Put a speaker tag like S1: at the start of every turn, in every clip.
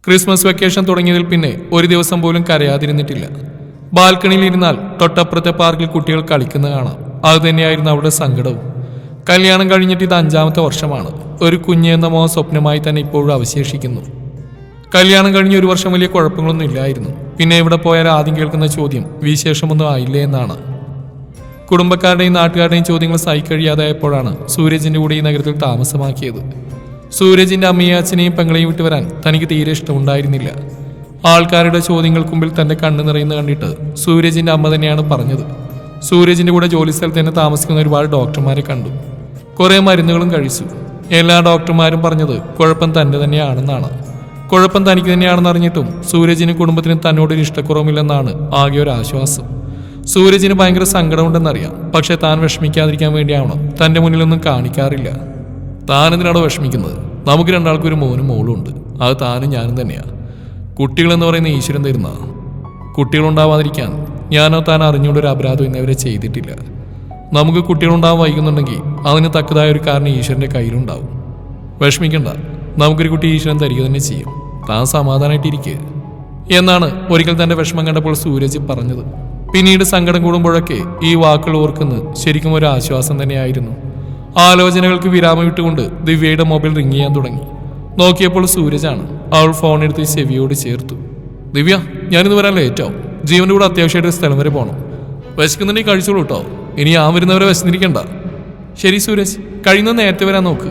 S1: Christmas vacation തുടങ്ങിയതിൽ പിന്നെ ഒരു ദിവസം പോലും കരയാതിരുന്നിട്ടില്ല. ബാൽക്കണിയിൽ ഇരുന്നാൽ തൊട്ടപ്പുറത്തെ പാർക്കിൽ കുട്ടികൾ കളിക്കുന്ന കാണാം. അതുതന്നെയായിരുന്നു അവളുടെ സങ്കടവും. കല്യാണം കഴിഞ്ഞിട്ട് ഇത് 5ാമത്തെ വർഷമാണ്. ഒരു കുഞ്ഞെന്ന മോഹ സ്വപ്നമായി തന്നെ ഇപ്പോഴും അവശേഷിക്കുന്നു. കല്യാണം കഴിഞ്ഞ് 1 വർഷം വലിയ കുഴപ്പങ്ങളൊന്നും ഇല്ലായിരുന്നു. പിന്നെ ഇവിടെ പോയാൽ ആദ്യം കേൾക്കുന്ന ചോദ്യം വിശേഷമൊന്നും ആയില്ലേ എന്നാണ്. കുടുംബക്കാരുടെയും നാട്ടുകാരുടെയും ചോദ്യങ്ങൾ സഹിക്കഴിയാതായപ്പോഴാണ് സൂരജിന്റെ കൂടെ ഈ നഗരത്തിൽ താമസമാക്കിയത്. സൂരജിന്റെ അമ്മയും അച്ഛനെയും പെങ്ങളെയും വിട്ടു വരാൻ തനിക്ക് തീരെ ഇഷ്ടമുണ്ടായിരുന്നില്ല. ആൾക്കാരുടെ ചോദ്യങ്ങൾക്ക് മുമ്പിൽ തന്റെ കണ്ണു നിറയുന്ന കണ്ടിട്ട് സൂരജിന്റെ അമ്മ തന്നെയാണ് പറഞ്ഞത്. സൂരജിന്റെ കൂടെ ജോലി സ്ഥലത്ത് തന്നെ താമസിക്കുന്ന ഒരുപാട് ഡോക്ടർമാരെ കണ്ടു. കുറെ മരുന്നുകളും കഴിച്ചു. എല്ലാ ഡോക്ടർമാരും പറഞ്ഞത് കുഴപ്പം തന്റെ തന്നെയാണെന്നാണ്. കുഴപ്പം തനിക്ക് തന്നെയാണെന്ന് അറിഞ്ഞിട്ടും സൂരജിനും കുടുംബത്തിനും തന്നോടൊരു ഇഷ്ടക്കുറവുമില്ലെന്നാണ് ആകെ ഒരു ആശ്വാസം. സൂരജിന് ഭയങ്കര സങ്കടമുണ്ടെന്നറിയാം. പക്ഷെ താൻ വിഷമിക്കാതിരിക്കാൻ വേണ്ടിയാവണം തന്റെ മുന്നിലൊന്നും കാണിക്കാറില്ല. താനെന്തിനാണോ വിഷമിക്കുന്നത്? നമുക്ക് 2 ഒരു മോനും മോളും ഉണ്ട്. അത് താനും ഞാനും തന്നെയാ. കുട്ടികളെന്ന് പറയുന്ന ഈശ്വരൻ തരുന്ന. കുട്ടികളുണ്ടാവാതിരിക്കാൻ ഞാനോ താൻ അറിഞ്ഞുകൊണ്ടൊരു അപരാധം ഇന്നവരെ ചെയ്തിട്ടില്ല. നമുക്ക് കുട്ടികളുണ്ടാവാൻ വൈകുന്നുണ്ടെങ്കിൽ അതിന് തക്കതായ ഒരു കാരണം ഈശ്വരന്റെ കയ്യിലുണ്ടാവും. വിഷമിക്കണ്ട, നമുക്കൊരു കുട്ടി ഈശ്വരൻ തരിക തന്നെ ചെയ്യും. താൻ സമാധാനമായിട്ടിരിക്കുക എന്നാണ് ഒരിക്കൽ തന്റെ വിഷമം കണ്ടപ്പോൾ സൂരജ് പറഞ്ഞത്. പിന്നീട് സങ്കടം കൂടുമ്പോഴൊക്കെ ഈ വാക്കുകൾ ഓർക്കുന്നത് ശരിക്കും ഒരു ആശ്വാസം തന്നെയായിരുന്നു. ആലോചനകൾക്ക് വിരാമം ഇട്ടുകൊണ്ട് ദിവ്യയുടെ മൊബൈൽ റിങ് ചെയ്യാൻ തുടങ്ങി. നോക്കിയപ്പോൾ സൂരജാണ്. അവൾ ഫോൺ എടുത്ത് ചെവിയോട് ചേർത്തു. ദിവ്യ, ഞാനിന്ന് വരാൻ ലേറ്റാവും. ജീവന്റെ കൂടെ അത്യാവശ്യമായിട്ട് ഒരു സ്ഥലം വരെ പോകണം. വിശക്കുന്നുണ്ടെങ്കിൽ കഴിച്ചോളൂ കേട്ടോ. ഇനി വരുന്നവരെ വിശന്നിരിക്കണ്ട. ശരി സൂരജ്, കഴിയുന്ന നേരത്തെ വരാൻ നോക്ക്.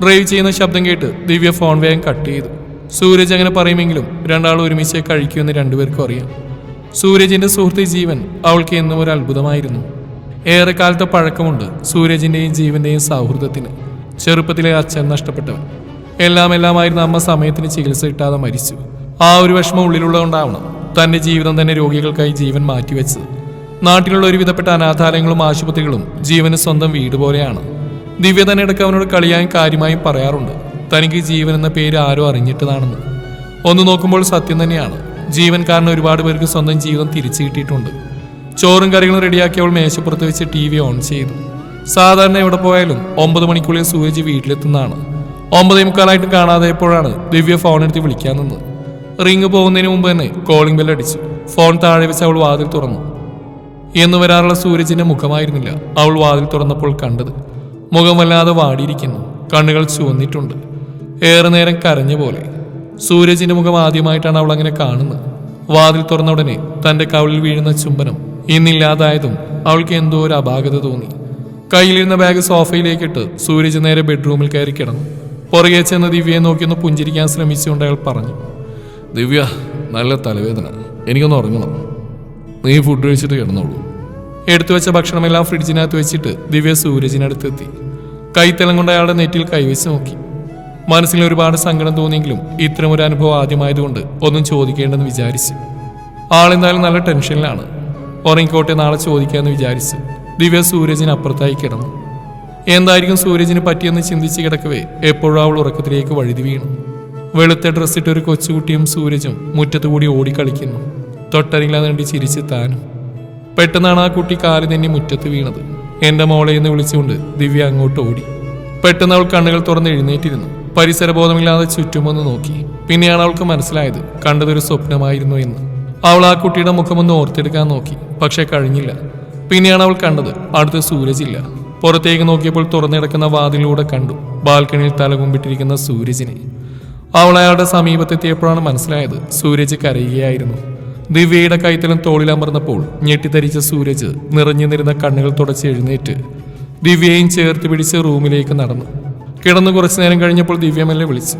S1: ഡ്രൈവ് ചെയ്യുന്ന ശബ്ദം കേട്ട് ദിവ്യ ഫോൺ വേഗം കട്ട് ചെയ്തു. സൂരജ് അങ്ങനെ പറയുമെങ്കിലും 2 ഒരുമിച്ച് കഴിക്കുമെന്ന് 2 പേർക്കും അറിയാം. സൂരജിന്റെ സുഹൃത്ത് ജീവൻ അവൾക്ക് എന്നും ഒരു അത്ഭുതമായിരുന്നു. ഏറെക്കാലത്തെ പഴക്കമുണ്ട് സൂരജിന്റെയും ജീവന്റെയും സൗഹൃദത്തിന്. ചെറുപ്പത്തിലെ അച്ഛൻ നഷ്ടപ്പെട്ടവൻ. എല്ലാമായിരുന്ന അമ്മ സമയത്തിന് ചികിത്സ കിട്ടാതെ മരിച്ചു. ആ ഒരു വിഷമം ഉള്ളിലുള്ളതുകൊണ്ടാവണം തന്റെ ജീവിതം തന്നെ രോഗികൾക്കായി ജീവൻ മാറ്റിവെച്ചത്. നാട്ടിലുള്ള ഒരുവിധപ്പെട്ട അനാഥാലയങ്ങളും ആശുപത്രികളും ജീവന് സ്വന്തം വീട് പോലെയാണ്. ദിവ്യ തന്നെ ഇടയ്ക്ക് അവനോട് കളിയായും കാര്യമായും പറയാറുണ്ട് തനിക്ക് ജീവൻ എന്ന പേര് ആരോ അറിഞ്ഞിട്ടതാണെന്ന്. ഒന്ന് നോക്കുമ്പോൾ സത്യം തന്നെയാണ്. ജീവൻ കാരണം ഒരുപാട് പേർക്ക് സ്വന്തം ജീവിതം തിരിച്ചു കിട്ടിയിട്ടുണ്ട്. ചോറും കറികളും റെഡിയാക്കി അവൾ മേശപ്പുറത്ത് വെച്ച് TV ഓൺ ചെയ്തു. സാധാരണ എവിടെ പോയാലും 9 മണിക്കുള്ളിൽ സൂരജ് വീട്ടിലെത്തുന്നതാണ്. 9:45 കാണാതായപ്പോഴാണ് ദിവ്യ ഫോൺ എടുത്ത് വിളിക്കാൻ നിന്നത്. റിങ് പോകുന്നതിന് മുമ്പ് തന്നെ കോളിംഗ് ബെൽ അടിച്ചു. ഫോൺ താഴെ വെച്ച് അവൾ വാതിൽ തുറന്നു. എന്ന് വരാറുള്ള സൂരജിന്റെ മുഖമായിരുന്നില്ല അവൾ വാതിൽ തുറന്നപ്പോൾ കണ്ടത്. മുഖം വല്ലാതെ വാടിയിരിക്കുന്നു. കണ്ണുകൾ ചുവന്നിട്ടുണ്ട്. ഏറെ നേരം കരഞ്ഞ പോലെ. സൂരജിന്റെ മുഖം ആദ്യമായിട്ടാണ് അവൾ അങ്ങനെ കാണുന്നത്. വാതിൽ തുറന്ന ഉടനെ തന്റെ കവിളിൽ വീഴുന്ന ചുംബനം ഇന്നില്ലാതായതും അവൾക്ക് എന്തോ ഒരു അപാകത തോന്നി. കയ്യിലിരുന്ന ബാഗ് സോഫയിലേക്കിട്ട് സൂരജ് നേരെ ബെഡ്റൂമിൽ കയറി കിടന്നു. പുറകെ ചെന്ന് ദിവ്യയെ നോക്കിയൊന്ന് പുഞ്ചിരിക്കാൻ ശ്രമിച്ചുകൊണ്ട് അയാൾ പറഞ്ഞു. ദിവ്യ, നല്ല തലവേദന, എനിക്കൊന്ന് ഉറങ്ങണം. നീ ഫുഡ് കഴിച്ചിട്ട് കിടന്നോളൂ. എടുത്തു വെച്ച ഭക്ഷണമെല്ലാം ഫ്രിഡ്ജിനകത്ത് വെച്ചിട്ട് ദിവ്യ സൂരജിനടുത്തെത്തി. കൈത്തലം കൊണ്ട് അയാളുടെ നെറ്റിൽ കൈവച്ച് നോക്കി. മനസ്സിൽ ഒരുപാട് സങ്കടം തോന്നിയെങ്കിലും ഇത്തരമൊരു അനുഭവം ആദ്യമായതുകൊണ്ട് ഒന്നും ചോദിക്കേണ്ടെന്ന് വിചാരിച്ചു. ആളെന്തായാലും നല്ല ടെൻഷനിലാണ്. ഉറങ്ങിക്കോട്ടെ, നാളെ ചോദിക്കാമെന്ന് വിചാരിച്ചു. ദിവ്യ സൂരജിന് അപ്പുറത്തായി കിടന്നു. എന്തായിരിക്കും സൂരജിന് പറ്റിയെന്ന് ചിന്തിച്ച് കിടക്കവേ എപ്പോഴും അവൾ ഉറക്കത്തിലേക്ക് വഴുതി വീണു. വെളുത്ത ഡ്രസ്സിട്ട് ഒരു കൊച്ചുകുട്ടിയും സൂരജും മുറ്റത്തുകൂടി ഓടിക്കളിക്കുന്നു. തൊട്ടരികിലാ വേണ്ടി ചിരിച്ച് താനും. പെട്ടെന്നാണ് ആ കുട്ടി കാല് തന്നെ മുറ്റത്ത് വീണത്. എന്റെ മോളെ എന്ന് വിളിച്ചുകൊണ്ട് ദിവ്യ അങ്ങോട്ട് ഓടി. പെട്ടെന്ന് അവൾ കണ്ണുകൾ തുറന്ന് എഴുന്നേറ്റിരുന്നു. പരിസരബോധമില്ലാതെ ചുറ്റുമൊന്ന് നോക്കി. പിന്നെയാണ് അവൾക്ക് മനസ്സിലായത് കണ്ടതൊരു സ്വപ്നമായിരുന്നു എന്ന്. അവൾ ആ കുട്ടിയുടെ മുഖമൊന്ന് ഓർത്തെടുക്കാൻ നോക്കി. പക്ഷെ കഴിഞ്ഞില്ല. പിന്നെയാണ് അവൾ കണ്ടത് അടുത്ത് സൂരജില്ല. പുറത്തേക്ക് നോക്കിയപ്പോൾ തുറന്നിടക്കുന്ന വാതിലൂടെ കണ്ടു ബാൽക്കണിയിൽ തലകുമ്പിട്ടിരിക്കുന്ന സൂരജിനെ. അവൾ അയാളുടെ സമീപത്തെത്തിയപ്പോഴാണ് മനസ്സിലായത് സൂരജ് കരയുകയായിരുന്നു. ദിവ്യയുടെ കൈത്തലം തോളിലമർന്നപ്പോൾ ഞെട്ടിത്തരിച്ച സൂരജ് നിറഞ്ഞു കണ്ണുകൾ തുടച്ച് എഴുന്നേറ്റ് ദിവ്യയും ചേർത്ത് പിടിച്ച് റൂമിലേക്ക് നടന്നു. കിടന്നു കുറച്ചു നേരം കഴിഞ്ഞപ്പോൾ ദിവ്യമല്ലേ വിളിച്ചു.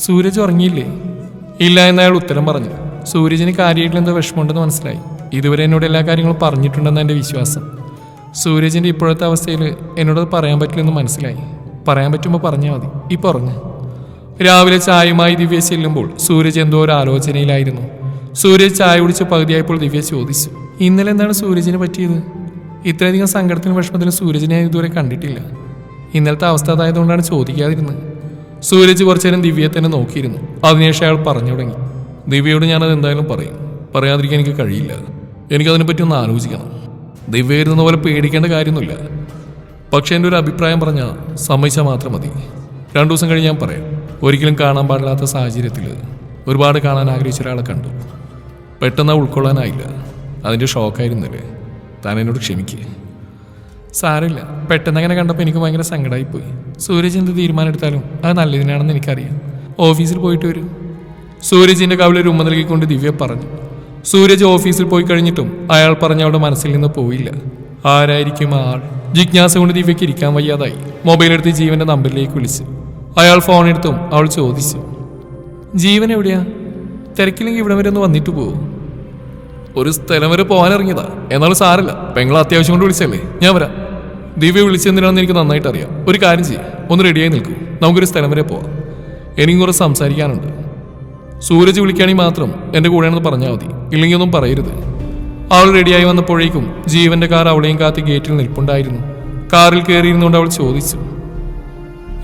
S1: സൂരജ് ഉറങ്ങിയില്ലേ? ഇല്ല എന്നയാൾ ഉത്തരം പറഞ്ഞു. സൂരജിന് കാര്യമായിട്ടുള്ള എന്തോ വിഷമമുണ്ടെന്ന് മനസ്സിലായി. ഇതുവരെ എന്നോട് എല്ലാ കാര്യങ്ങളും പറഞ്ഞിട്ടുണ്ടെന്ന് എൻ്റെ വിശ്വാസം. സൂരജിൻ്റെ ഇപ്പോഴത്തെ അവസ്ഥയിൽ എന്നോടത് പറയാൻ പറ്റില്ലെന്ന് മനസ്സിലായി. പറയാൻ പറ്റുമ്പോൾ പറഞ്ഞാൽ മതി. ഇപ്പോൾ ഉറങ്ങ്. രാവിലെ ചായയുമായി ദിവ്യ ചെല്ലുമ്പോൾ സൂരജ് എന്തോ ഒരു ആലോചനയിലായിരുന്നു. സൂരജ് ചായ കുടിച്ച് പകുതിയായപ്പോൾ ദിവ്യ ചോദിച്ചു, ഇന്നലെ എന്താണ് സൂരജിന് പറ്റിയത്? ഇത്രയധികം സങ്കടത്തിനും വിഷമത്തിനും സൂരജിനെ ഇതുവരെ കണ്ടിട്ടില്ല. ഇന്നലത്തെ അവസ്ഥ അതായതുകൊണ്ടാണ് ചോദിക്കാതിരുന്നത്. സൂരജ് കുറച്ചു നേരം ദിവ്യയെ തന്നെ നോക്കിയിരുന്നു. അതിനുശേഷം അയാൾ പറഞ്ഞു തുടങ്ങി. ദിവ്യയോട് ഞാനത് എന്തായാലും പറയും. പറയാതിരിക്കാൻ എനിക്ക് കഴിയില്ല. എനിക്കതിനെപ്പറ്റി ഒന്ന് ആലോചിക്കണം. ദിവ്യ ഇരുന്ന പോലെ പേടിക്കേണ്ട കാര്യമൊന്നുമില്ല. പക്ഷെ എൻ്റെ ഒരു അഭിപ്രായം പറഞ്ഞാൽ സമ്മതിച്ചാൽ മാത്രം മതി. 2 ദിവസം കഴിഞ്ഞ് ഞാൻ പറയാം. ഒരിക്കലും കാണാൻ പാടില്ലാത്ത സാഹചര്യത്തിൽ ഒരുപാട് കാണാൻ ആഗ്രഹിച്ച ഒരാളെ കണ്ടു. പെട്ടെന്ന് ഉൾക്കൊള്ളാനായില്ല. അതിൻ്റെ ഷോക്കായിരുന്നില്ലേ? താൻ എന്നോട് ക്ഷമിക്കുക. സാരമില്ല, പെട്ടെന്ന് അങ്ങനെ കണ്ടപ്പോൾ എനിക്ക് ഭയങ്കര സങ്കടമായിപ്പോയി. സൂരജ് എന്ത് തീരുമാനം എടുത്താലും അത് നല്ലതിനാണെന്ന് എനിക്കറിയാം. ഓഫീസിൽ പോയിട്ട് വരും. സൂരജിൻ്റെ കവിളിൽ ഉമ്മ നൽകിക്കൊണ്ട് ദിവ്യ പറഞ്ഞു. സൂരജ് ഓഫീസിൽ പോയി കഴിഞ്ഞിട്ടും അയാൾ പറഞ്ഞ അവളുടെ മനസ്സിൽ നിന്ന് പോയില്ല. ആരായിരിക്കും ആ ആൾ? ജിജ്ഞാസ കൊണ്ട് ദിവ്യയ്ക്ക് ഇരിക്കാൻ വയ്യാതായി. മൊബൈലെടുത്ത് ജീവന്റെ നമ്പറിലേക്ക് വിളിച്ചു. അയാൾ ഫോണെടുത്തും അവൾ ചോദിച്ചു, ജീവൻ എവിടെയാ? തിരക്കില്ലെങ്കിൽ ഇവിടെ വരെ ഒന്ന് വന്നിട്ട് പോവോ? ഒരു സ്ഥലം വരെ പോകാനിറങ്ങിയതാ. എന്നാലും സാരല്ല, പെങ്ങൾ അത്യാവശ്യം കൊണ്ട് വിളിച്ചല്ലേ, ഞാൻ വരാം. ദിവ്യ വിളിച്ചെന്തിനാണെന്ന് എനിക്ക് നന്നായിട്ട് അറിയാം. ഒരു കാര്യം ചെയ്യാം, ഒന്ന് റെഡിയായി നിൽക്കൂ, നമുക്കൊരു സ്ഥലം വരെ പോവാം. എനിക്കും കുറച്ച് സംസാരിക്കാനുണ്ട്. സൂരജ് വിളിക്കുകയാണെങ്കിൽ മാത്രം എൻ്റെ കൂടെയാണെന്ന് പറഞ്ഞാൽ മതി, ഇല്ലെങ്കിൽ ഒന്നും പറയരുത്. അവൾ റെഡിയായി വന്നപ്പോഴേക്കും ജീവന്റെ കാർ അവളെയും കാത്തി ഗേറ്റിൽ നിൽപ്പുണ്ടായിരുന്നു. കാറിൽ കയറിയിരുന്നുകൊണ്ട് അവൾ ചോദിച്ചു,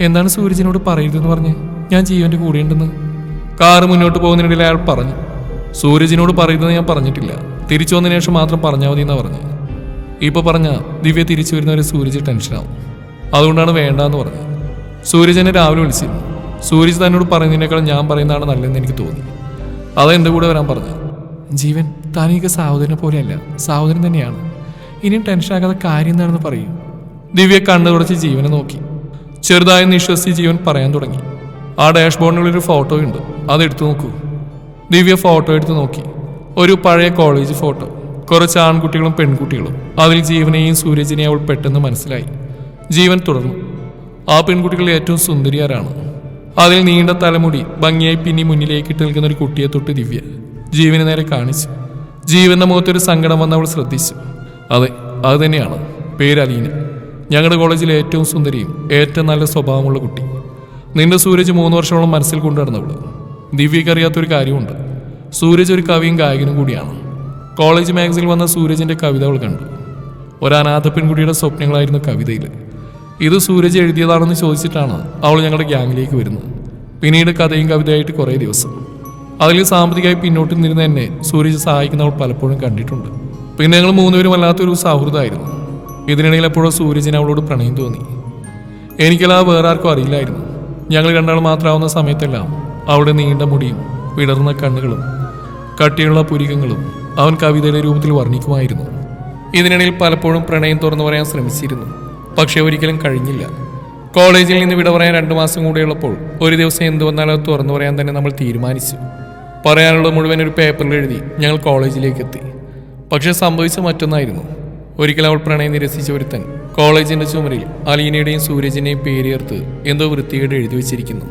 S1: എന്താണ് സൂരജിനോട് പറയരുതെന്ന് പറഞ്ഞ്? ഞാൻ ജീവന്റെ കൂടെയുണ്ടെന്ന്. കാറ് മുന്നോട്ട് പോകുന്നതിനിടയിൽ അയാൾ പറഞ്ഞു, സൂരജിനോട് പറയരുതെന്ന് ഞാൻ പറഞ്ഞിട്ടില്ല, തിരിച്ചു വന്നതിന് ശേഷം മാത്രം പറഞ്ഞാൽ മതി എന്നാ പറഞ്ഞു. ഇപ്പൊ പറഞ്ഞ ദിവ്യ തിരിച്ചു വരുന്നവരെ സൂരജ് ടെൻഷനാവും, അതുകൊണ്ടാണ് വേണ്ടാന്ന് പറഞ്ഞത്. സൂരജ് എന്നെ രാവിലെ വിളിച്ചിരുന്നു. സൂരജ് തന്നോട് പറയുന്നതിനേക്കാൾ ഞാൻ പറയുന്നതാണ് നല്ലതെന്ന് എനിക്ക് തോന്നി. അതാ എൻ്റെ കൂടെ വരാൻ പറഞ്ഞു. ജീവൻ, താനീക്ക് സഹോദരനെ പോലെയല്ല, സഹോദരൻ തന്നെയാണ്. ഇനിയും ടെൻഷനാകാതെ കാര്യം എന്താണെന്ന് പറയൂ. ദിവ്യ കണ്ണു തുടച്ച് ജീവനെ നോക്കി. ചെറുതായി നിശ്വസിച്ച് ജീവൻ പറയാൻ തുടങ്ങി. ആ ഡാഷ്ബോർഡിനുള്ളൊരു ഫോട്ടോ ഉണ്ട്, അതെടുത്തു നോക്കൂ. ദിവ്യ ഫോട്ടോ എടുത്ത് നോക്കി. ഒരു പഴയ കോളേജ് ഫോട്ടോ, കുറച്ച് ആൺകുട്ടികളും പെൺകുട്ടികളും. അതിൽ ജീവനെയും സൂരജിനെയും അവൾ പെട്ടെന്ന് മനസ്സിലായി. ജീവൻ തുടർന്നു, ആ പെൺകുട്ടികൾ ഏറ്റവും സുന്ദരിയാരാണ്. അതിൽ നീണ്ട തലമുടി ഭംഗിയായി പിന്നി മുന്നിലേക്ക് ഇട്ട് നിൽക്കുന്ന ഒരു കുട്ടിയെ തൊട്ട് ദിവ്യ ജീവന് നേരെ കാണിച്ചു. ജീവന്റെ മുഖത്തൊരു സങ്കടം വന്ന് അവൾ ശ്രദ്ധിച്ചു. അതെ, അത് തന്നെയാണ്. പേര് അലീന. ഞങ്ങളുടെ കോളേജിലെ ഏറ്റവും സുന്ദരിയും ഏറ്റവും നല്ല സ്വഭാവമുള്ള കുട്ടി. നിന്റെ സൂരജ് 3 വർഷത്തോളം മനസ്സിൽ കൊണ്ടുവരുന്നവള്. ദിവ്യയ്ക്ക് അറിയാത്തൊരു കാര്യമുണ്ട്, സൂരജ് ഒരു കവിയും ഗായകനും കൂടിയാണ്. കോളേജ് മാഗസിനിൽ വന്ന സൂരജിന്റെ കവിത അവൾ കണ്ടു. ഒരു അനാഥ പെൺകുട്ടിയുടെ സ്വപ്നങ്ങളായിരുന്നു കവിതയിൽ. ഇത് സൂരജ് എഴുതിയതാണെന്ന് ചോദിച്ചിട്ടാണ് അവൾ ഞങ്ങളുടെ ഗ്യാങ്ങിലേക്ക് വരുന്നത്. പിന്നീട് കഥയും കവിതയായിട്ട് കുറേ ദിവസം. അതിൽ സാമ്പത്തികമായി പിന്നോട്ട് നിന്നിരുന്ന എന്നെ സൂരജ് സഹായിക്കുന്ന അവൾ പലപ്പോഴും കണ്ടിട്ടുണ്ട്. പിന്നെ ഞങ്ങൾ 3 പേരും വല്ലാത്തൊരു സൗഹൃദമായിരുന്നു. ഇതിനിടയിൽ എപ്പോഴും സൂരജിന് അവളോട് പ്രണയം തോന്നി. എനിക്കല്ലാതെ വേറെ ആർക്കും അറിയില്ലായിരുന്നു. ഞങ്ങൾ 2 ആൾ മാത്രമാവുന്ന സമയത്തെല്ലാം അവളുടെ നീണ്ട മുടിയും വിടർന്ന കണ്ണുകളും കട്ടിയുള്ള പുരികങ്ങളും അവൻ കവിതയുടെ രൂപത്തിൽ വർണ്ണിക്കുമായിരുന്നു. ഇതിനിടയിൽ പലപ്പോഴും പ്രണയം തുറന്നു പറയാൻ ശ്രമിച്ചിരുന്നു, പക്ഷെ ഒരിക്കലും കഴിഞ്ഞില്ല. കോളേജിൽ നിന്ന് വിട പറയാൻ 2 മാസം കൂടെയുള്ളപ്പോൾ ഒരു ദിവസം എന്തു വന്നാലും അത് തുറന്നു പറയാൻ തന്നെ നമ്മൾ തീരുമാനിച്ചു. പറയാനുള്ള മുഴുവൻ ഒരു പേപ്പറിൽ എഴുതി ഞങ്ങൾ കോളേജിലേക്ക് എത്തി. പക്ഷെ സംഭവിച്ച മറ്റൊന്നായിരുന്നു. ഒരിക്കൽ അവൾ പ്രണയം നിരസിച്ച ഒരുത്തൻ കോളേജിന്റെ ചുമരിൽ അലീനയുടെയും സൂരജിന്റെയും പേരേർത്ത് എന്തോ വൃത്തികേട് എഴുതി വെച്ചിരിക്കുന്നു.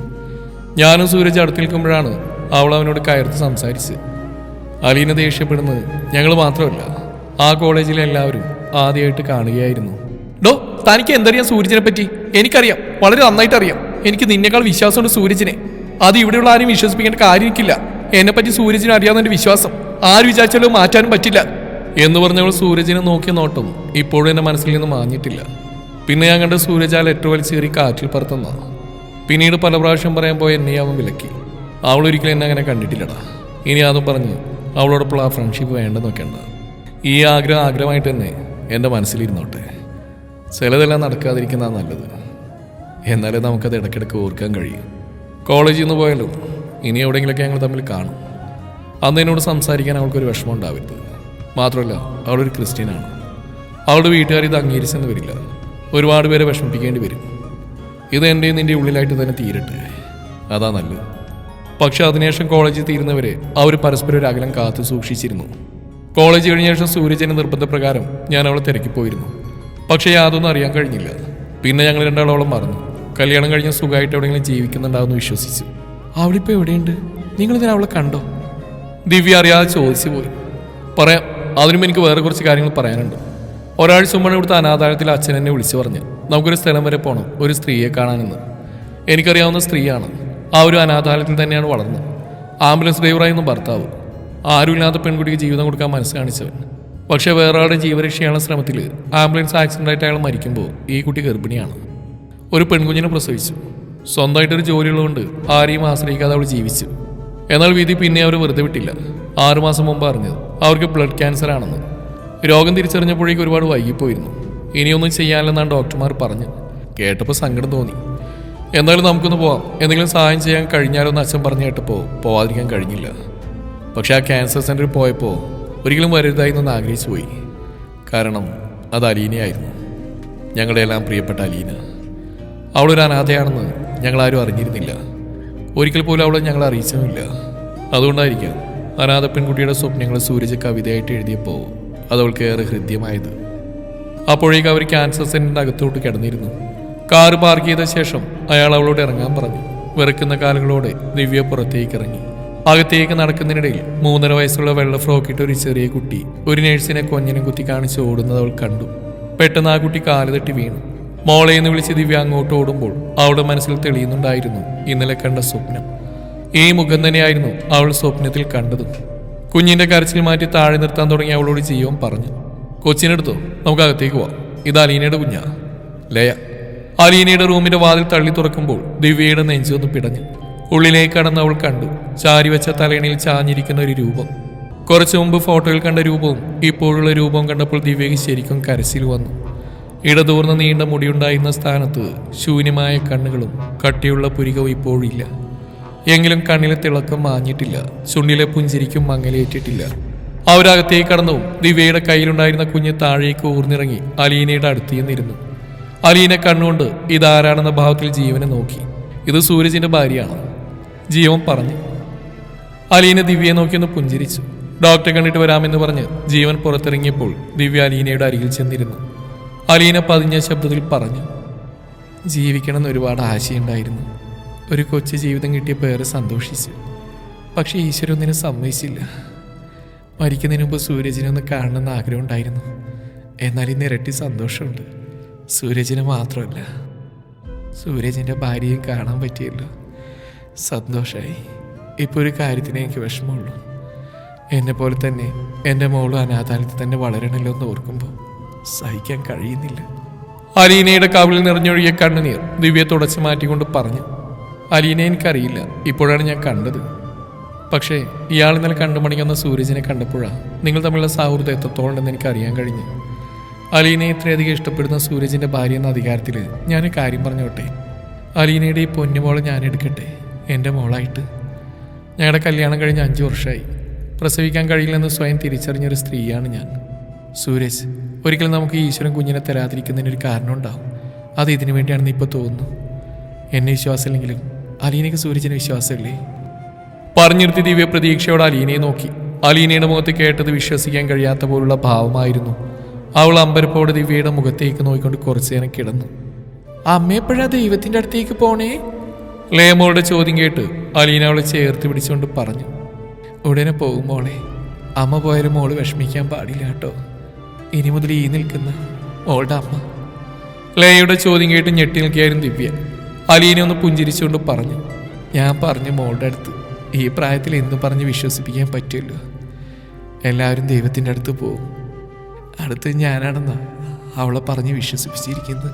S1: ഞാനും സൂരജ് അടുത്ത് നിൽക്കുമ്പോഴാണ് അവൾ അവനോട് കയർത്ത് സംസാരിച്ച്. അലീന ദേഷ്യപ്പെടുന്നത് ഞങ്ങൾ മാത്രമല്ല, ആ കോളേജിലെ എല്ലാവരും ആദ്യമായിട്ട് കാണുകയായിരുന്നു. ഡോ, തനിക്ക് എന്തറിയാം സൂരജിനെ പറ്റി? എനിക്കറിയാം, വളരെ നന്നായിട്ട് അറിയാം. എനിക്ക് നിന്നേക്കാൾ വിശ്വാസമുണ്ട് സൂരജിനെ. അത് ഇവിടെയുള്ള ആരും വിശ്വസിപ്പിക്കേണ്ട കാര്യം എനിക്കില്ല. എന്നെപ്പറ്റി സൂരജിനെ അറിയാവുന്ന വിശ്വാസം ആര് വിചാരിച്ചാലും മാറ്റാനും പറ്റില്ല എന്ന് പറഞ്ഞവൾ സൂരജിനെ നോക്കിയ നോട്ടം ഇപ്പോഴും എൻ്റെ മനസ്സിൽ നിന്ന് മാഞ്ഞിട്ടില്ല. പിന്നെ ഞാൻ കണ്ട സൂരജ് ആ ലെറ്റർ വലിച്ചേറി കാറ്റിൽ പറത്തുന്ന. പിന്നീട് പല പ്രാവശ്യം പറയാൻ പോയ എന്നെ അവൻ വിലക്കി. അവൾ ഒരിക്കലും എന്നെ അങ്ങനെ കണ്ടിട്ടില്ലടാ. ഇനി അതും പറഞ്ഞ് അവളോടൊപ്പം ആ ഫ്രണ്ട്ഷിപ്പ് വേണ്ടെന്നൊക്കെ ഉണ്ട്. ഈ ആഗ്രഹമായിട്ട് തന്നെ എൻ്റെ മനസ്സിലിരുന്നോട്ടെ. ചിലതെല്ലാം നടക്കാതിരിക്കുന്നതാണ് നല്ലത്. എന്നാലേ നമുക്കത് ഇടയ്ക്കിടയ്ക്ക് ഓർക്കാൻ കഴിയും. കോളേജിൽ നിന്ന് പോയാലും ഇനി എവിടെയെങ്കിലൊക്കെ ഞങ്ങൾ തമ്മിൽ കാണും. അന്ന് എന്നോട് സംസാരിക്കാൻ അവൾക്കൊരു വിഷമം ഉണ്ടാവരുത്. മാത്രമല്ല, അവളൊരു ക്രിസ്ത്യനാണ്. അവളുടെ വീട്ടുകാർ ഇത് അംഗീകരിച്ചെന്ന് വരില്ല. ഒരുപാട് പേരെ വിഷമിപ്പിക്കേണ്ടി വരും. ഇത് എൻ്റെ നിൻ്റെ ഉള്ളിലായിട്ട് തന്നെ തീരട്ടെ, അതാ നല്ലത്. പക്ഷെ അതിനുശേഷം കോളേജിൽ തീരുന്നവരെ അവർ പരസ്പരം ഒരു അകലം കാത്തു സൂക്ഷിച്ചിരുന്നു. കോളേജ് കഴിഞ്ഞ ശേഷം സൂരജിന്റെ നിർബന്ധപ്രകാരം ഞാൻ അവളെ തിരക്കിപ്പോയിരുന്നു. പക്ഷേ യാതൊന്നും അറിയാൻ കഴിഞ്ഞില്ല. പിന്നെ ഞങ്ങൾ 2 ആളോളം മറന്നു. കല്യാണം കഴിഞ്ഞ് സുഖമായിട്ട് എവിടെയെങ്കിലും ജീവിക്കുന്നുണ്ടാവുമെന്ന് വിശ്വസിച്ചു. അവളിപ്പോൾ എവിടെയുണ്ട്? നിങ്ങളിതിനെ അവളെ കണ്ടോ? ദിവ്യ അറിയാതെ ചോദിച്ചു പോയി. പറയാം, അതിനും എനിക്ക് വേറെ കുറച്ച് കാര്യങ്ങൾ പറയാനുണ്ട്. ഒരാഴ്ച മുമ്പാണ് ഇവിടുത്തെ അനാഥാലയത്തിൽ അച്ഛൻ എന്നെ വിളിച്ചു പറഞ്ഞ് നമുക്കൊരു സ്ഥലം വരെ പോകണം, ഒരു സ്ത്രീയെ കാണാനെന്ന്. എനിക്കറിയാവുന്ന സ്ത്രീയാണ്. ആ ഒരു അനാഥാലയത്തിൽ തന്നെയാണ് വളർന്നത്. ആംബുലൻസ് ഡ്രൈവറായിരുന്നു ഭർത്താവ്. ആരുമില്ലാത്ത പെൺകുട്ടിക്ക് ജീവിതം കൊടുക്കാൻ മനസ്സ് കാണിച്ചവൻ. പക്ഷെ വേറെ ആളുടെ ജീവരക്ഷയുള്ള ശ്രമത്തിൽ ആംബുലൻസ് ആക്സിഡൻ്റായിട്ട് അയാൾ മരിക്കുമ്പോൾ ഈ കുട്ടി ഗർഭിണിയാണ്. ഒരു പെൺകുഞ്ഞിനെ പ്രസവിച്ചു. സ്വന്തമായിട്ടൊരു ജോലിയുള്ളതുകൊണ്ട് ആരെയും ആശ്രയിക്കാതെ അവൾ ജീവിച്ചു. എന്നാൽ വിധി പിന്നെ അവർ വെറുതെ വിട്ടില്ല. 6 മാസം മുമ്പ് അറിഞ്ഞത് അവർക്ക് ബ്ലഡ് ക്യാൻസർ ആണെന്ന്. രോഗം തിരിച്ചറിഞ്ഞപ്പോഴേക്കും ഒരുപാട് വൈകിപ്പോയിരുന്നു. ഇനിയൊന്നും ചെയ്യാനില്ലെന്നാണ് ഡോക്ടർമാർ പറഞ്ഞത്. കേട്ടപ്പോൾ സങ്കടം തോന്നി. എന്തായാലും നമുക്കൊന്ന് പോവാം, എന്തെങ്കിലും സഹായം ചെയ്യാൻ കഴിഞ്ഞാലോ എന്ന് അച്ഛൻ പറഞ്ഞു കേട്ടപ്പോൾ പോവാതിരിക്കാൻ കഴിഞ്ഞില്ല. പക്ഷെ ആ ക്യാൻസർ സെന്ററിൽ പോയപ്പോൾ ഒരിക്കലും വരരുതായി എന്ന് ആഗ്രഹിച്ചു പോയി. കാരണം അത് അലീനയായിരുന്നു, ഞങ്ങളുടെ എല്ലാം പ്രിയപ്പെട്ട അലീന. അവളൊരു അനാഥയാണെന്ന് ഞങ്ങളാരും അറിഞ്ഞിരുന്നില്ല. ഒരിക്കൽ പോലും അവളെ ഞങ്ങൾ അറിയിച്ചുമില്ല. അതുകൊണ്ടായിരിക്കാം അനാഥ പെൺകുട്ടിയുടെ സ്വപ്നങ്ങൾ സൂരജ് കവിതയായിട്ട് എഴുതിയപ്പോൾ അതവൾക്ക് ഏറെ ഹൃദ്യമായത്. അപ്പോഴേക്കും അവർ ക്യാൻസർ സെന്ററിന്റെ അകത്തോട്ട് കിടന്നിരുന്നു. കാറ് പാർക്ക് ചെയ്ത ശേഷം അയാൾ അവളോട് ഇറങ്ങാൻ പറഞ്ഞു. വിറക്കുന്ന കാലുകളോടെ ദിവ്യ പുറത്തേക്ക് ഇറങ്ങി. അകത്തേക്ക് നടക്കുന്നതിനിടയിൽ 3.5 വയസ്സുള്ള വെള്ള ഫ്രോക്കിട്ട് ഒരു ചെറിയ കുട്ടി ഒരു നേഴ്സിനെ കൊഞ്ഞനും കുത്തി കാണിച്ച് ഓടുന്നത് അവൾ കണ്ടു. പെട്ടെന്ന് ആ കുട്ടി കാല് തട്ടി വീണു. മോളെ എന്ന് വിളിച്ച് ദിവ്യ അങ്ങോട്ട് ഓടുമ്പോൾ അവളുടെ മനസ്സിൽ തെളിയുന്നുണ്ടായിരുന്നു ഇന്നലെ കണ്ട സ്വപ്നം. ഈ മുഖം തന്നെയായിരുന്നു അവൾ സ്വപ്നത്തിൽ കണ്ടതും. കുഞ്ഞിന്റെ കരച്ചിൽ മാറ്റി താഴെ നിർത്താൻ തുടങ്ങി അവളോട് ജീവൻ പറഞ്ഞു. കൊച്ചിനെടുത്തോ, നമുക്ക് അകത്തേക്ക് പോവാം. ഇത് അലീനയുടെ കുഞ്ഞാ, ലയ. അലീനയുടെ റൂമിന്റെ വാതിൽ തള്ളി തുറക്കുമ്പോൾ ദിവ്യയുടെ നെഞ്ചൊന്ന് പിടഞ്ഞു. ഉള്ളിലേക്ക് കടന്ന് അവൾ കണ്ടു ചാരിവെച്ച തലയണിയിൽ ചാഞ്ഞിരിക്കുന്ന ഒരു രൂപം. കുറച്ചു മുമ്പ് ഫോട്ടോയിൽ കണ്ട രൂപവും ഇപ്പോഴുള്ള രൂപവും കണ്ടപ്പോൾ ദിവ്യയ്ക്ക് ശരിക്കും കരച്ചിൽ വന്നു. ഇടതൂർന്ന നീണ്ട മുടിയുണ്ടായിരുന്ന സ്ഥാനത്ത് ശൂന്യമായ കണ്ണുകളും കട്ടിയുള്ള പുരികവും ഇപ്പോഴില്ല. എങ്കിലും കണ്ണിലെ തിളക്കം മാഞ്ഞിട്ടില്ല, ചുണ്ടിലെ പുഞ്ചിരിക്കും മങ്ങലേറ്റിട്ടില്ല. അവരകത്തേക്ക് കടന്നു. ദിവ്യയുടെ കയ്യിലുണ്ടായിരുന്ന കുഞ്ഞ് താഴേക്ക് ഊർന്നിറങ്ങി അലീനയുടെ അടുത്തിരുന്നിരുന്നു. അലീന കണ്ണുകൊണ്ട് ഇതാരാണെന്ന ഭാവത്തിൽ ജീവനെ നോക്കി. ഇത് സൂരജിന്റെ ഭാര്യയാണ്, ജീവൻ പറഞ്ഞു. അലീന ദിവ്യയെ നോക്കിയൊന്ന് പുഞ്ചിരിച്ചു. ഡോക്ടറെ കണ്ടിട്ട് വരാമെന്ന് പറഞ്ഞ് ജീവൻ പുറത്തിറങ്ങിയപ്പോൾ ദിവ്യ അലീനയുടെ അരികിൽ ചെന്നിരുന്നു. അലീന പതിഞ്ഞ ശബ്ദത്തിൽ പറഞ്ഞു, ജീവിക്കണമെന്ന് ഒരുപാട് ആശയുണ്ടായിരുന്നു. ഒരു കൊച്ചു ജീവിതം കിട്ടിയപ്പോൾ ഏറെ സന്തോഷിച്ചു. പക്ഷെ ഈശ്വരൻ ഒന്നിനും സമ്മതിച്ചില്ല. മരിക്കുന്നതിന് മുമ്പ് സൂരജിനെ ഒന്ന് കാണണമെന്ന് ആഗ്രഹം ഉണ്ടായിരുന്നു. എന്നാൽ ഇന്ന് ഇരട്ടി സന്തോഷമുണ്ട്. സൂരജിനെ മാത്രമല്ല, സൂരജിൻ്റെ ഭാര്യയും കാണാൻ പറ്റിയല്ലോ. സന്തോഷമായി. ഇപ്പോൾ ഒരു കാര്യത്തിന് എനിക്ക് വിഷമമുള്ളൂ. എന്നെ പോലെ തന്നെ എൻ്റെ മോളും അനാഥാലയത്തിൽ തന്നെ വളരണമല്ലോ എന്ന് ഓർക്കുമ്പോൾ സഹിക്കാൻ കഴിയുന്നില്ല. അലീനയുടെ കവിളിൽ നിറഞ്ഞൊഴുകിയ കണ്ണുനീർ ദിവ്യ തുടച്ചു മാറ്റിക്കൊണ്ട് പറഞ്ഞു. അലീന, എനിക്കറിയില്ല, ഇപ്പോഴാണ് ഞാൻ കണ്ടത്. പക്ഷേ ഇയാൾ ഇന്നലെ കണ്ടുമണിക്കുന്ന സൂരജിനെ കണ്ടപ്പോഴാണ് നിങ്ങൾ തമ്മിലുള്ള സൗഹൃദം എത്രത്തോളം ഉണ്ടെന്ന് എനിക്ക് അറിയാൻ കഴിഞ്ഞു. അലീനയെ ഇത്രയധികം ഇഷ്ടപ്പെടുന്ന സൂരജിൻ്റെ ഭാര്യ എന്ന അധികാരത്തിൽ ഞാൻ കാര്യം പറഞ്ഞോട്ടെ. അലീനയുടെ ഈ പൊന്നുമോളെ ഞാൻ എടുക്കട്ടെ എൻ്റെ മോളായിട്ട്. ഞങ്ങളുടെ കല്യാണം കഴിഞ്ഞ് 5 വർഷമായി. പ്രസവിക്കാൻ കഴിയില്ലെന്ന് സ്വയം തിരിച്ചറിഞ്ഞൊരു സ്ത്രീയാണ് ഞാൻ. സൂരജ്, ഒരിക്കലും നമുക്ക് ഈശ്വരൻ കുഞ്ഞിനെ തരാതിരിക്കുന്നതിനൊരു കാരണമുണ്ടാവും. അത് ഇതിനു വേണ്ടിയാണെന്ന് ഇപ്പോൾ തോന്നുന്നു. എന്നെ വിശ്വാസമില്ലെങ്കിലും അലീനയ്ക്ക് സൂരജിന് വിശ്വാസമില്ലേ? പറഞ്ഞിരുത്തി ദിവ്യ പ്രതീക്ഷയോടെ അലീനയെ നോക്കി. അലീനയുടെ മുഖത്ത് കേട്ടത് വിശ്വസിക്കാൻ കഴിയാത്ത പോലുള്ള ഭാവമായിരുന്നു. അവൾ അമ്പരപ്പോടെ ദിവ്യയുടെ മുഖത്തേക്ക് നോക്കിക്കൊണ്ട് കുറച്ചു നേരം കിടന്നു. അമ്മയെപ്പോഴാ ദൈവത്തിൻ്റെ അടുത്തേക്ക് പോണേ? ലേമോളുടെ ചോദ്യം കേട്ട് അലീന അവളെ ചേർത്ത് പിടിച്ചുകൊണ്ട് പറഞ്ഞു. ഉടനെ പോകും മോളെ. അമ്മ പോയാലും മോള് വിഷമിക്കാൻ പാടില്ല കേട്ടോ. ഇനി മുതൽ ഈ നിൽക്കുന്ന മോളുടെ അമ്മ. ലയയുടെ ചോദ്യം കേട്ട് ഞെട്ടി നിൽക്കുകയായിരുന്നു ദിവ്യ. അലീന ഒന്ന് പുഞ്ചിരിച്ചുകൊണ്ട് പറഞ്ഞു. ഞാൻ പറഞ്ഞു മോളുടെ അടുത്ത് ഈ പ്രായത്തിൽ എന്തും പറഞ്ഞ് വിശ്വസിപ്പിക്കാൻ പറ്റുമല്ലോ. എല്ലാവരും ദൈവത്തിൻ്റെ അടുത്ത് പോകും. അടുത്ത് ഞാനാണെന്നാ അവളെ പറഞ്ഞ് വിശ്വസിപ്പിച്ചിരിക്കുന്നത്.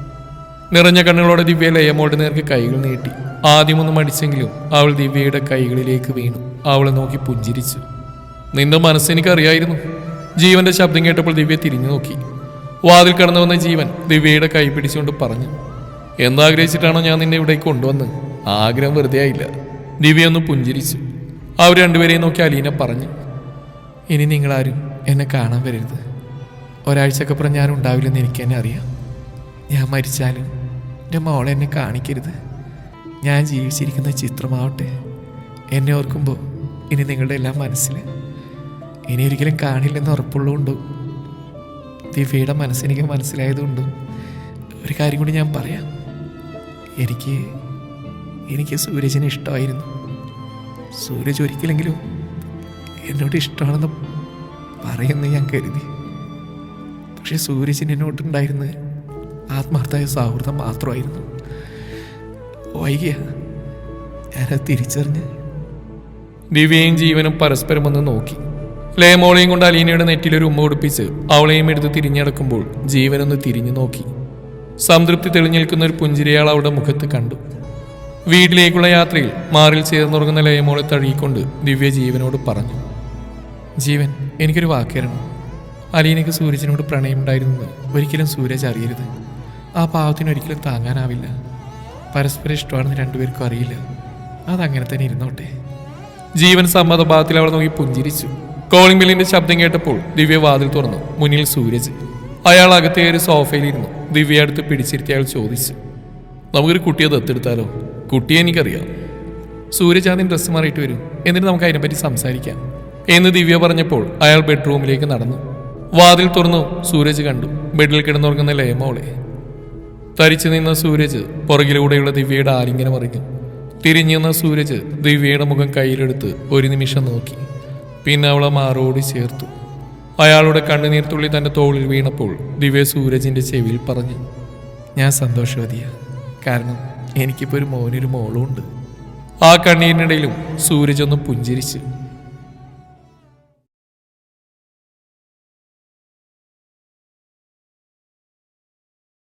S1: നിറഞ്ഞ കണ്ണുകളോടെ ദിവ്യ ലയമോളുടെ നേർക്ക് കൈകൾ നീട്ടി. ആദ്യമൊന്നും മടിച്ചെങ്കിലും അവൾ ദിവ്യയുടെ കൈകളിലേക്ക് വീണു. അവളെ നോക്കി പുഞ്ചിരിച്ചു. നിന്റെ മനസ്സെനിക്കറിയായിരുന്നു. ജീവന്റെ ശബ്ദം കേട്ടപ്പോൾ ദിവ്യ തിരിഞ്ഞു നോക്കി. വാതിൽ കടന്നു വന്ന ജീവൻ ദിവ്യയുടെ കൈ പിടിച്ചുകൊണ്ട് പറഞ്ഞു. എന്താഗ്രഹിച്ചിട്ടാണോ ഞാൻ നിന്നെ ഇവിടേക്ക് കൊണ്ടുവന്നത്? ആഗ്രഹം വെറുതെ ആയില്ല. ദിവ്യ ഒന്ന് പുഞ്ചിരിച്ചു. അവർ രണ്ടുപേരെയും നോക്കി അലീന പറഞ്ഞു. ഇനി നിങ്ങളാരും എന്നെ കാണാൻ വരരുത്. ഒരാഴ്ചക്കപ്പുറം ഞാൻ ഉണ്ടാവില്ലെന്ന് എനിക്ക് തന്നെ അറിയാം. ഞാൻ മരിച്ചാലും എൻ്റെ മോളെ എന്നെ കാണിക്കരുത്. ഞാൻ ജീവിച്ചിരിക്കുന്ന ചിത്രമാവട്ടെ. എന്നെ ഓർക്കുമ്പോൾ ഇനി നിങ്ങളുടെ എല്ലാം മനസ്സിൽ ഇനി ഒരിക്കലും കാണില്ലെന്ന് ഉറപ്പുള്ളതുകൊണ്ടും ദിവ്യയുടെ മനസ്സെനിക്ക് മനസ്സിലായതുകൊണ്ടും ഒരു കാര്യം കൂടി ഞാൻ പറയാം. എനിക്ക് സൂരജിനെ ഇഷ്ടമായിരുന്നു. സൂരജ് ഒരിക്കലെങ്കിലും എന്നോട് ഇഷ്ടമാണെന്ന് പറയുമെന്ന് ഞാൻ കരുതി. പക്ഷെ സൂരജിന് എന്നോട്ടുണ്ടായിരുന്നത് ആത്മാർത്ഥമായ സൗഹൃദം മാത്രമായിരുന്നു. വൈകിയ ഞാനത് തിരിച്ചറിഞ്ഞ്. ദിവ്യയും ജീവനും പരസ്പരം ഒന്ന് നോക്കി. ലേമോളെയും കൊണ്ട് അലീനയുടെ നെറ്റിലൊരു ഉമ്മ ഉടുപ്പിച്ച് അവളെയും എടുത്ത് തിരിഞ്ഞടക്കുമ്പോൾ ജീവനൊന്ന് തിരിഞ്ഞു നോക്കി. സംതൃപ്തി തെളിഞ്ഞേൽക്കുന്ന ഒരു പുഞ്ചിരിയാൾ അവളുടെ മുഖത്ത് കണ്ടു. വീട്ടിലേക്കുള്ള യാത്രയിൽ മാറിൽ ചേർന്നുറങ്ങുന്ന ലയമോളെ തഴുകിക്കൊണ്ട് ദിവ്യ ജീവനോട് പറഞ്ഞു. ജീവൻ, എനിക്കൊരു വാക്കേറണം. അലീനയ്ക്ക് സൂരജിനോട് പ്രണയമുണ്ടായിരുന്നത് ഒരിക്കലും സൂരജ് അറിയരുത്. ആ പാവത്തിന് ഒരിക്കലും താങ്ങാനാവില്ല. പരസ്പരം ഇഷ്ടമാണെന്ന് രണ്ടുപേർക്കും അറിയില്ല. അതങ്ങനെ തന്നെ ഇരുന്നോട്ടെ. ജീവൻ സമ്മതഭാവത്തിൽ അവൾ നോക്കി പുഞ്ചിരിച്ചു. കോളിംഗ് ബെല്ലിന്റെ ശബ്ദം കേട്ടപ്പോൾ ദിവ്യ വാതിൽ തുറന്നു. മുന്നിൽ സൂരജ്. അയാൾ അകത്തെ ഒരു സോഫയിലിരുന്നു. ദിവ്യ അടുത്ത് പിടിച്ചിരുത്തി അയാൾ ചോദിച്ചു, നമുക്കൊരു കുട്ടിയെ ദത്തെടുത്താലോ? കുട്ടിയെ എനിക്കറിയാം. സൂരജ് ആദ്യം ഡ്രസ്സ് മാറിയിട്ട് വരും, എന്നിട്ട് നമുക്ക് അതിനെപ്പറ്റി സംസാരിക്കാം എന്ന് ദിവ്യ പറഞ്ഞപ്പോൾ അയാൾ ബെഡ്റൂമിലേക്ക് നടന്നു. വാതിൽ തുറന്നു. സൂരജ് കണ്ടു ബെഡിൽ കിടന്നുറങ്ങുന്ന ലയമോളെ. തരിച്ചു നിന്ന സൂരജ് പുറകിലൂടെയുള്ള ദിവ്യയുടെ ആലിംഗനം അറിഞ്ഞു. തിരിഞ്ഞു നിന്ന സൂരജ് ദിവ്യയുടെ മുഖം കയ്യിലെടുത്ത് ഒരു നിമിഷം നോക്കി. പിന്നെ അവളെ മാറോട് ചേർത്തു. അയാളുടെ കണ്ണുനീർത്തുള്ളി തന്റെ തോളിൽ വീണപ്പോൾ ദിവ്യ സൂരജിന്റെ ചെവിയിൽ പറഞ്ഞു, ഞാൻ സന്തോഷവതിയാ. കാരണം എനിക്കിപ്പോൾ ഒരു മോനൊരു മോളും ഉണ്ട്. ആ കണ്ണീരിനിടയിലും സൂരജ് ഒന്ന് പുഞ്ചിരിച്ചു.